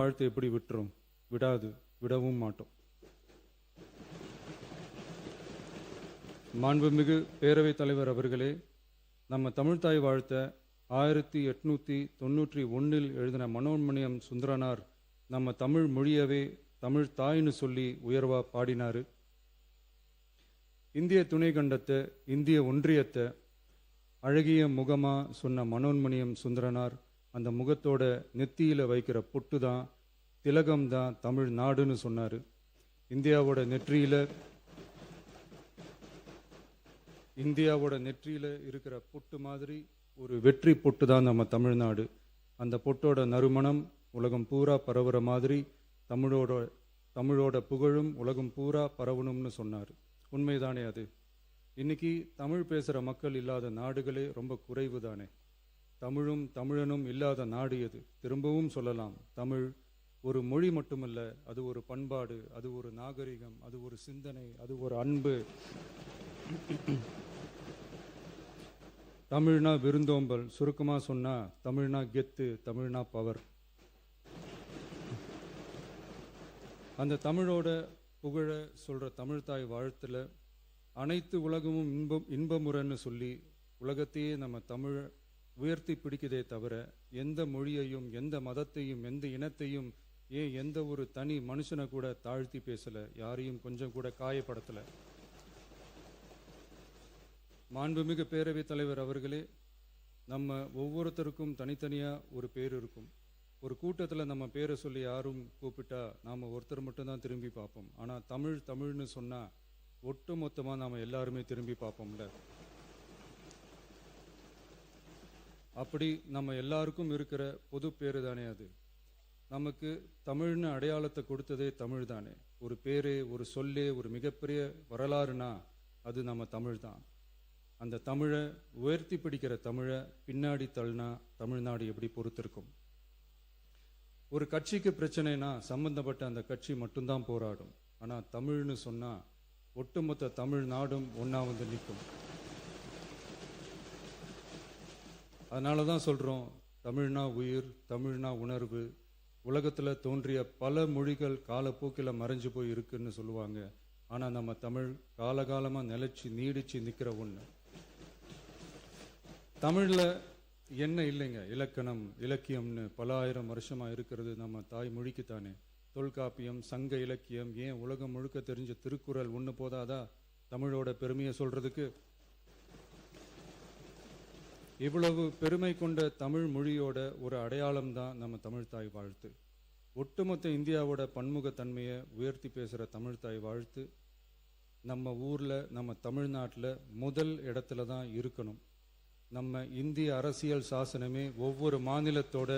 வாழ்த்து எப்படி விட்டுரும்? விடவும் மாட்டோம். மாண்புமிகு பேரவைத் தலைவர் அவர்களே, நம்ம தமிழ்தாய் வாழ்த்த 1891 எழுதின மனோன்மணியம் சுந்தரனார் நம்ம தமிழ் மொழியவே தமிழ் தாய்னு சொல்லி உயர்வா பாடினாரு. இந்திய துணை கண்டத்தை, இந்திய ஒன்றியத்தை அழகிய முகமா சொன்ன மனோன்மணியம் சுந்தரனார் அந்த முகத்தோட நெத்தியில வைக்கிற பொட்டு தான், திலகம் தான் தமிழ் நாடுன்னு சொன்னாரு. இந்தியாவோட நெற்றியில இருக்கிற பொட்டு மாதிரி ஒரு வெற்றி பொட்டு தான் நம்ம தமிழ்நாடு. அந்த பொட்டோட நறுமணம் உலகம் பூரா பரவுற மாதிரி தமிழோட புகழும் உலகம் பூரா பரவணும்னு சொன்னார். உண்மைதானே அது? இன்னைக்கு தமிழ் பேசுகிற மக்கள் இல்லாத நாடுகளே ரொம்ப குறைவு தானே. தமிழும் தமிழனும் இல்லாத நாடு எது? திரும்பவும் சொல்லலாம், தமிழ் ஒரு மொழி மட்டுமல்ல, அது ஒரு பண்பாடு, அது ஒரு நாகரிகம், அது ஒரு சிந்தனை, அது ஒரு அன்பு. தமிழ்னா விருந்தோம்பல், சுருக்கமா சொன்னா தமிழ்னா கெத்து, தமிழ்னா பவர். அந்த தமிழோட புகழ சொல்ற தமிழ்தாய் வாழ்த்துல அனைத்து உலகமும் இன்பமுறன்னு சொல்லி உலகத்தையே நம்ம தமிழ உயர்த்தி பிடிக்குதே தவிர எந்த மொழியையும், எந்த மதத்தையும், எந்த இனத்தையும், ஏன் எந்த ஒரு தனி மனுஷனை கூட தாழ்த்தி பேசல, யாரையும் கொஞ்சம் கூட காயப்படுத்தல. மாண்புமிகு பேரவைத் தலைவர் அவர்களே, நம்ம ஒவ்வொருத்தருக்கும் தனித்தனியா ஒரு பேர் இருக்கும். ஒரு கூட்டத்தில் நம்ம பேரை சொல்லி யாரும் கூப்பிட்டா நாம் ஒருத்தர் மட்டும்தான் திரும்பி பார்ப்போம். ஆனால் தமிழ்னு சொன்னால் ஒட்டு மொத்தமாக நாம் எல்லாருமே திரும்பி பார்ப்போம்ல. அப்படி நம்ம எல்லாருக்கும் இருக்கிற பொது பேரு தானே அது. நமக்கு தமிழ்னு அடையாளத்தை கொடுத்ததே தமிழ் தானே. ஒரு பேரு, ஒரு சொல்லே, ஒரு மிகப்பெரிய வரலாறுனா அது நம்ம தமிழ் தான். அந்த தமிழை உயர்த்தி பிடிக்கிற தமிழை பின்னாடி தள்ளினா தமிழ்நாடு எப்படி பொறுத்திருக்கும்? ஒரு கட்சிக்கு பிரச்சனைனா சம்பந்தப்பட்ட அந்த கட்சி மட்டும்தான் போராடும். ஆனால் தமிழ்னு சொன்னால் ஒட்டுமொத்த தமிழ்நாடும் ஒன்றா வந்து நிற்கும். அதனால தான் சொல்கிறோம், தமிழ்னா உயிர், தமிழ்னா உணர்வு. உலகத்தில் தோன்றிய பல மொழிகள் காலப்போக்கில் மறைஞ்சு போய் இருக்குன்னு சொல்லுவாங்க. ஆனால் நம்ம தமிழ் காலகாலமாக நிலைச்சி நீடிச்சு நிற்கிற ஒன்று. தமிழில் என்ன இல்லைங்க? இலக்கணம், இலக்கியம்னு பல ஆயிரம் வருஷமாக இருக்கிறது நம்ம தாய் மொழிக்குத்தானே. தொல்காப்பியம், சங்க இலக்கியம், ஏன் உலகம் முழுக்க தெரிஞ்ச திருக்குறள் ஒன்று போதாதா தமிழோட பெருமையை சொல்றதுக்கு? இவ்வளவு பெருமை கொண்ட தமிழ் மொழியோட ஒரு அடையாளம் தான் நம்ம தமிழ்தாய் வாழ்த்து. ஒட்டுமொத்த இந்தியாவோட பன்முகத்தன்மையை உயர்த்தி பேசுகிற தமிழ்தாய் வாழ்த்து நம்ம ஊரில், நம்ம தமிழ்நாட்டில் முதல் இடத்துல தான் இருக்கணும். நம்ம இந்திய அரசியல் சாசனமே ஒவ்வொரு மாநிலத்தோட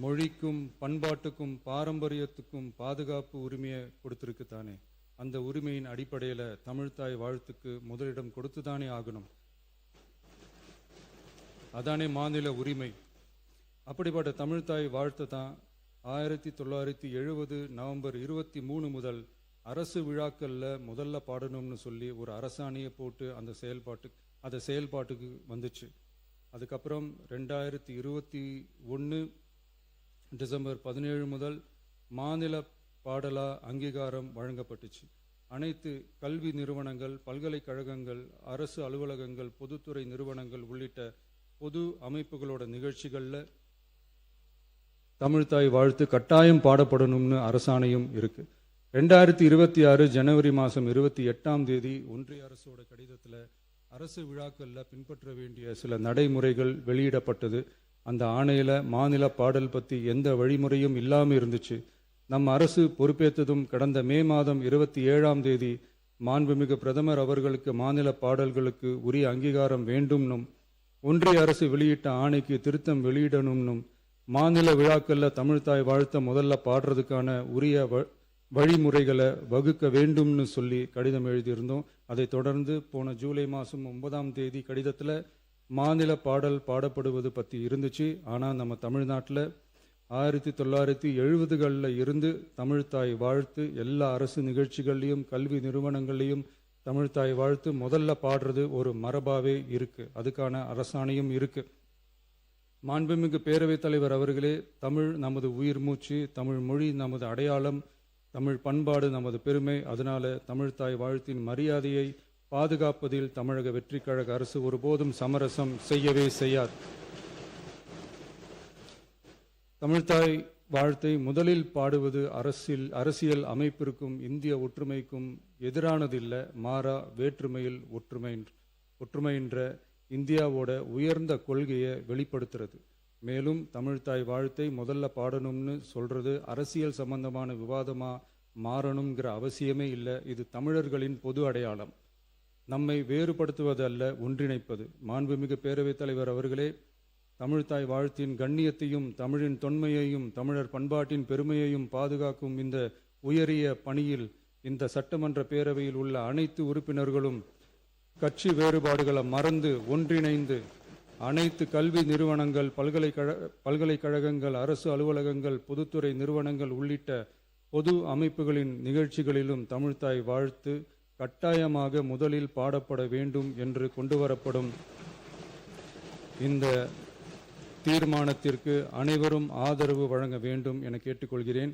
மொழிக்கும், பண்பாட்டுக்கும், பாரம்பரியத்துக்கும் பாதுகாப்பு உரிமையை கொடுத்துருக்கு தானே. அந்த உரிமையின் அடிப்படையில் தமிழ்தாய் வாழ்த்துக்கு முதலிடம் கொடுத்து தானே ஆகணும். அதானே மாநில உரிமை. அப்படிப்பட்ட தமிழ்தாய் வாழ்த்து தான் 1970 நவம்பர் 23 முதல் அரசு விழாக்களில் முதல்ல பாடணும்னு சொல்லி ஒரு அரசாணையை போட்டு அந்த செயல்பாட்டுக்கு வந்துச்சு. அதுக்கப்புறம் 2021 டிசம்பர் 17 முதல் மாநில பாடலா அங்கீகாரம் வழங்கப்பட்டுச்சு. அனைத்து கல்வி நிறுவனங்கள், பல்கலைக்கழகங்கள், அரசு அலுவலகங்கள், பொதுத்துறை நிறுவனங்கள் உள்ளிட்ட பொது அமைப்புகளோட நிகழ்ச்சிகளில் தமிழ்தாய் வாழ்த்து கட்டாயம் பாடப்படணும்னு அரசாணையும் இருக்கு. 2026 ஜனவரி மாதம் 28 ஒன்றிய அரசோட கடிதத்தில் அரசு விழாக்களில் பின்பற்ற வேண்டிய சில நடைமுறைகள் வெளியிடப்பட்டது. அந்த ஆணையில் மாநில பாடல் பற்றி எந்த வழிமுறையும் இல்லாமல் இருந்துச்சு. நம்ம அரசு பொறுப்பேற்றதும் கடந்த மே மாதம் 27 மாண்புமிகு பிரதமர் அவர்களுக்கு மாநில பாடல்களுக்கு உரிய அங்கீகாரம் வேண்டும்னும், ஒன்றிய அரசு வெளியிட்ட ஆணைக்கு திருத்தம் வெளியிடணும்னும், மாநில விழாக்களில் தமிழ்தாய் வாழ்த்த முதல்ல பாடுறதுக்கான உரிய வழிமுறைகளை வகுக்க வேண்டும்னு சொல்லி கடிதம் எழுதியிருந்தோம். அதை தொடர்ந்து போன ஜூலை மாதம் 9 கடிதத்தில் மாநில பாடல் பாடப்படுவது பற்றி இருந்துச்சு. ஆனால் நம்ம தமிழ்நாட்டில் 1970களில் இருந்து தமிழ்தாய் வாழ்த்து எல்லா அரசு நிகழ்ச்சிகள்லையும், கல்வி நிறுவனங்கள்லையும் தமிழ்தாய் வாழ்த்து முதல்ல பாடுறது ஒரு மரபாவே இருக்கு. அதுக்கான அரசாணையும் இருக்கு. மாண்புமிகு பேரவைத் தலைவர் அவர்களே, தமிழ் நமது உயிர் மூச்சு, தமிழ் மொழி நமது அடையாளம், தமிழ் பண்பாடு நமது பெருமை. அதனால தமிழ்த்தாய் வாழ்த்தின் மரியாதையை பாதுகாப்பதில் தமிழக வெற்றிக் கழக அரசு ஒருபோதும் சமரசம் செய்யவே செய்யாது. தமிழ்த்தாய் வாழ்த்தை முதலில் பாடுவது அரசியல் அமைப்பிற்கும் இந்திய ஒற்றுமைக்கும் எதிரானதில்ல, மாறா வேற்றுமையில் ஒற்றுமைன்ற இந்தியாவோட உயர்ந்த கொள்கையை வெளிப்படுத்துறது. மேலும் தமிழ்த்தாய் வாழ்த்தை முதல்ல பாடணும்னு சொல்றது அரசியல் சம்பந்தமான விவாதமா மாறணுங்கிற அவசியமே இல்லை. இது தமிழர்களின் பொது அடையாளம். நம்மை வேறுபடுத்துவதல்ல, ஒன்றிணைப்பது. மாண்புமிகு பேரவைத் தலைவர் அவர்களே, தமிழ்த்தாய் வாழ்த்தின் கண்ணியத்தையும் தமிழின் தொன்மையையும் தமிழர் பண்பாட்டின் பெருமையையும் பாதுகாக்கும் இந்த உயரிய பணியில் இந்த சட்டமன்ற பேரவையில் உள்ள அனைத்து உறுப்பினர்களும் கட்சி வேறுபாடுகளை மறந்து ஒன்றிணைந்து அனைத்து கல்வி நிறுவனங்கள், பல்கலைக்கழகங்கள், அரசு அலுவலகங்கள், பொதுத்துறை நிறுவனங்கள் உள்ளிட்ட பொது அமைப்புகளின் நிகழ்ச்சிகளிலும் தமிழ்த்தாய் வாழ்த்து கட்டாயமாக முதலில் பாடப்பட வேண்டும் என்று கொண்டுவரப்படும் இந்த தீர்மானத்திற்கு அனைவரும் ஆதரவு வழங்க வேண்டும் என கேட்டுக்கொள்கிறேன்.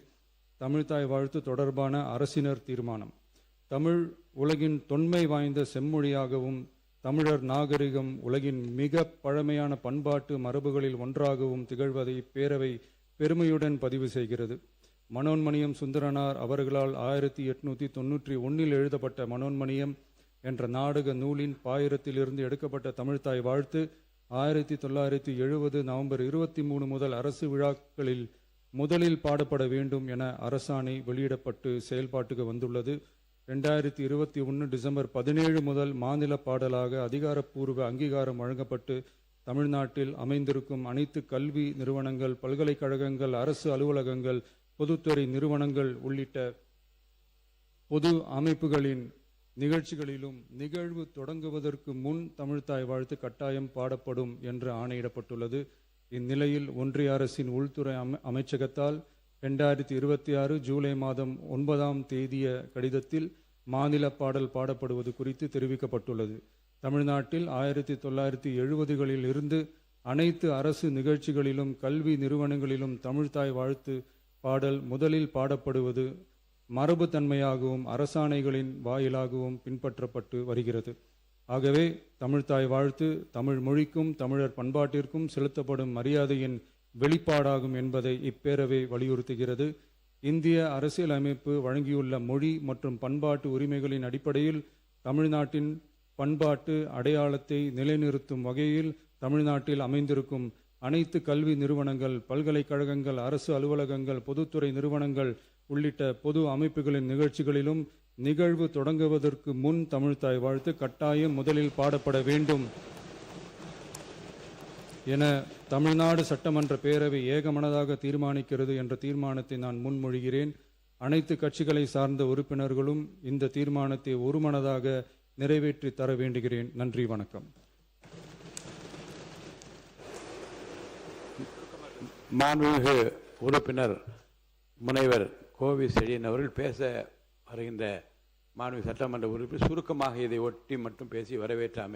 தமிழ்த்தாய் வாழ்த்து தொடர்பான அரசினர் தீர்மானம். தமிழ் உலகின் தொன்மை வாய்ந்த செம்மொழியாகவும் தமிழர் நாகரிகம் உலகின் மிக பழமையான பண்பாட்டு மரபுகளில் ஒன்றாகவும் திகழ்வதை பேரவை பெருமையுடன் பதிவு செய்கிறது. மனோன்மணியம் சுந்தரனார் அவர்களால் 1891 எழுதப்பட்ட மனோன்மணியம் என்ற நாடக நூலின் பாயிரத்திலிருந்து எடுக்கப்பட்ட தமிழ்த்தாய் வாழ்த்து 1970 நவம்பர் 23 முதல் அரசு விழாக்களில் முதலில் பாடப்பட வேண்டும் என அரசாணை வெளியிடப்பட்டு செயல்பாட்டுக்கு வந்துள்ளது. 2021 டிசம்பர் 17 முதல் மாநில பாடலாக அதிகாரப்பூர்வ அங்கீகாரம் வழங்கப்பட்டு தமிழ்நாட்டில் அமைந்திருக்கும் அனைத்து கல்வி நிறுவனங்கள், பல்கலைக்கழகங்கள், அரசு அலுவலகங்கள், பொதுத்துறை நிறுவனங்கள் உள்ளிட்ட பொது அமைப்புகளின் நிகழ்ச்சிகளிலும் நிகழ்வு தொடங்குவதற்கு முன் தமிழ்த்தாய் வாழ்த்து கட்டாயம் பாடப்படும் என்று ஆணையிடப்பட்டுள்ளது. இந்நிலையில் ஒன்றிய அரசின் உள்துறை அமைச்சகத்தால் 2026 ஜூலை மாதம் 9ஆம் தேதிய கடிதத்தில் மாநில பாடல் பாடப்படுவது குறித்து தெரிவிக்கப்பட்டுள்ளது. தமிழ்நாட்டில் 1970களில் இருந்து அனைத்து அரசு நிகழ்ச்சிகளிலும் கல்வி நிறுவனங்களிலும் தமிழ்த்தாய் வாழ்த்து பாடல் முதலில் பாடப்படுவது மரபுத்தன்மையாகவும் அரசாணைகளின் வாயிலாகவும் பின்பற்றப்பட்டு வருகிறது. ஆகவே தமிழ்த்தாய் வாழ்த்து தமிழ் மொழிக்கும் தமிழர் பண்பாட்டிற்கும் செலுத்தப்படும் மரியாதையின் வெளிப்பாடாகும் என்பதை இப்பேரவை வலியுறுத்துகிறது. இந்திய அரசியலமைப்பு வழங்கியுள்ள மொழி மற்றும் பண்பாட்டு உரிமைகளின் அடிப்படையில் தமிழ்நாட்டின் பண்பாட்டு அடையாளத்தை நிலைநிறுத்தும் வகையில் தமிழ்நாட்டில் அமைந்திருக்கும் அனைத்து கல்வி நிறுவனங்கள், பல்கலைக்கழகங்கள், அரசு அலுவலகங்கள், பொதுத்துறை நிறுவனங்கள் உள்ளிட்ட பொது அமைப்புகளின் நிகழ்ச்சிகளிலும் நிகழ்வு தொடங்குவதற்கு முன் தமிழ்த்தாய் வாழ்த்து கட்டாயம் முதலில் பாடப்பட வேண்டும் என தமிழ்நாடு சட்டமன்ற பேரவை ஏகமனதாக தீர்மானிக்கிறது என்ற தீர்மானத்தை நான் முன்மொழிகிறேன். அனைத்து கட்சிகளை சார்ந்த உறுப்பினர்களும் இந்த தீர்மானத்தை ஒருமனதாக நிறைவேற்றி தர வேண்டுகிறேன். நன்றி, வணக்கம். மாண்புமிகு உறுப்பினர் முனைவர் கோவி செழியன் அவர்கள் பேச வருகின்ற மாண்புமிகு சட்டமன்ற உறுப்பினர் சுருக்கமாக இதை ஒட்டி மட்டும் பேசி வரவேற்றாமை